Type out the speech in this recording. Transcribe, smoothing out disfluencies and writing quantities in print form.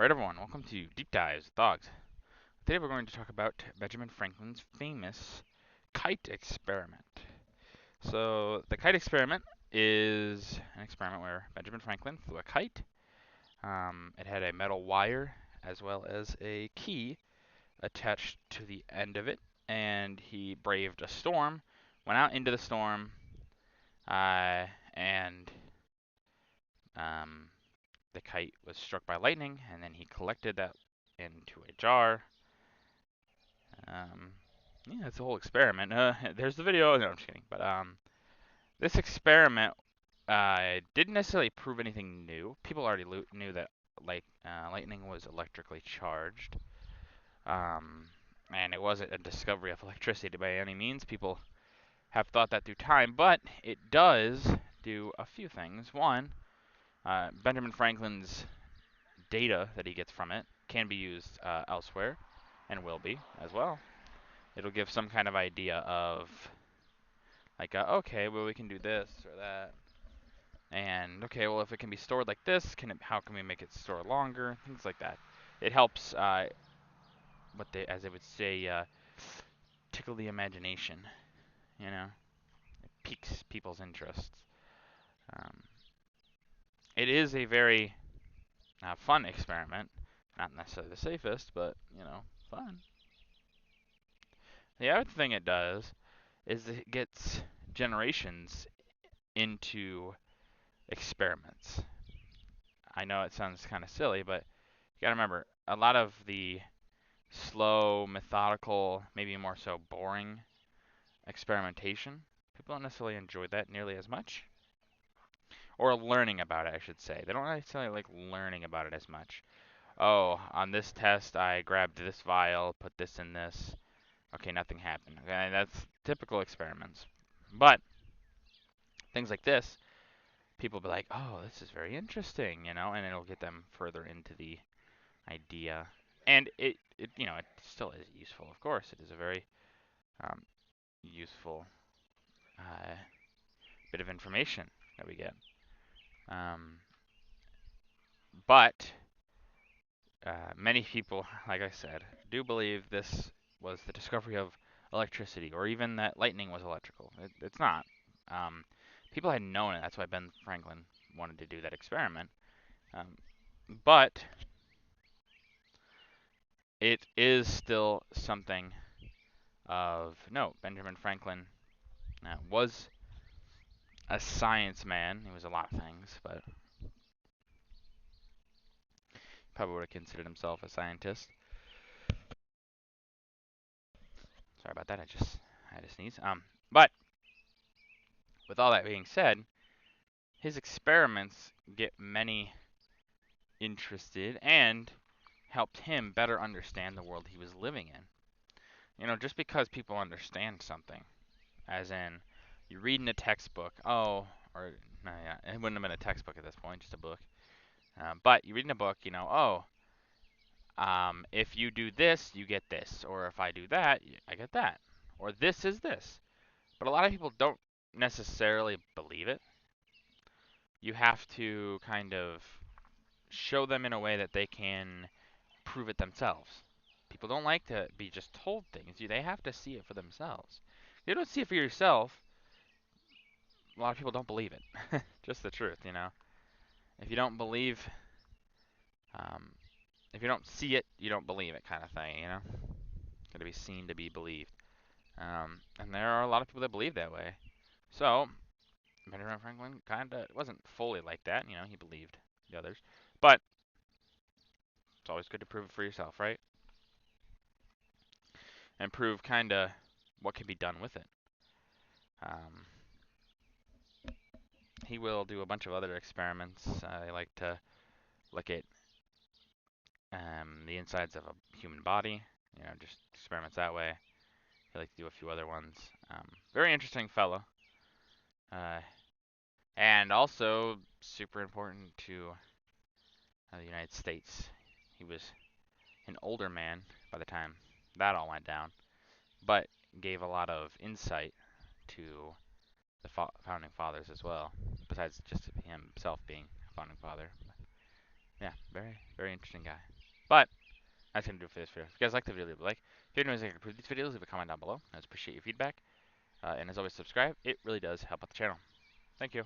Alright everyone, welcome to Deep Dives with Dogs. Today we're going to talk about Benjamin Franklin's famous kite experiment. So the kite experiment is an experiment where Benjamin Franklin flew a kite. It had a metal wire as well as a key attached to the end of it, and he braved a storm, went out into the storm, and um, the kite was struck by lightning, and then he collected that into a jar. Um, yeah, it's a whole experiment. There's the video. No, I'm just kidding. But this experiment didn't necessarily prove anything new. People already knew that lightning was electrically charged, and it wasn't a discovery of electricity by any means. People have thought that through time, but it does do a few things. One, Benjamin Franklin's data that he gets from it can be used elsewhere, and will be as well. It'll give some kind of idea of, like, okay, well, we can do this or that. And, okay, well, if it can be stored like this, how can we make it store longer? Things like that. It helps, as they would say, tickle the imagination, you know? It piques people's interests. Um, it is a very fun experiment. Not necessarily the safest, but, fun. The other thing it does is it gets generations into experiments. I know it sounds kind of silly, but you gotta remember, a lot of the slow, methodical, maybe more so boring experimentation, people don't necessarily enjoy that nearly as much. Or learning about it, I should say. They don't necessarily like learning about it as much. Oh, on this test, I grabbed this vial, put this in this. Okay, nothing happened. Okay, that's typical experiments. But things like this, people will be like, oh, this is very interesting, and it'll get them further into the idea. And it still is useful, of course. It is a very useful bit of information that we get. But many people, like I said, do believe this was the discovery of electricity, or even that lightning was electrical. It's not. People had known it. That's why Ben Franklin wanted to do that experiment. But it is still something of note. Benjamin Franklin was a science man. He was a lot of things, but probably would have considered himself a scientist. Sorry about that. I had to sneeze. But with all that being said, his experiments get many interested and helped him better understand the world he was living in. Just because people understand something, as in you read in a textbook, or no, yeah, it wouldn't have been a textbook at this point, just a book. But you read in a book, if you do this, you get this, or if I do that, I get that, or this is this. But a lot of people don't necessarily believe it. You have to kind of show them in a way that they can prove it themselves. People don't like to be just told things. They have to see it for themselves. If you don't see it for yourself, a lot of people don't believe it. Just the truth, If you don't believe, if you don't see it, you don't believe it, kind of thing, Got to be seen to be believed. And there are a lot of people that believe that way. So, Benjamin Franklin kind of wasn't fully like that, he believed the others. But it's always good to prove it for yourself, right? And prove kind of what can be done with it. He will do a bunch of other experiments. They like to look at the insides of a human body, just experiments that way. He likes to do a few other ones. Very interesting fellow. And also super important to the United States. He was an older man by the time that all went down, but gave a lot of insight to the founding fathers as well, besides just himself being a founding father. Yeah, very, very interesting guy. But that's going to do it for this video. If you guys like the video, leave a like. If you have anything to improve these videos, leave a comment down below. I just appreciate your feedback. And as always, subscribe. It really does help out the channel. Thank you.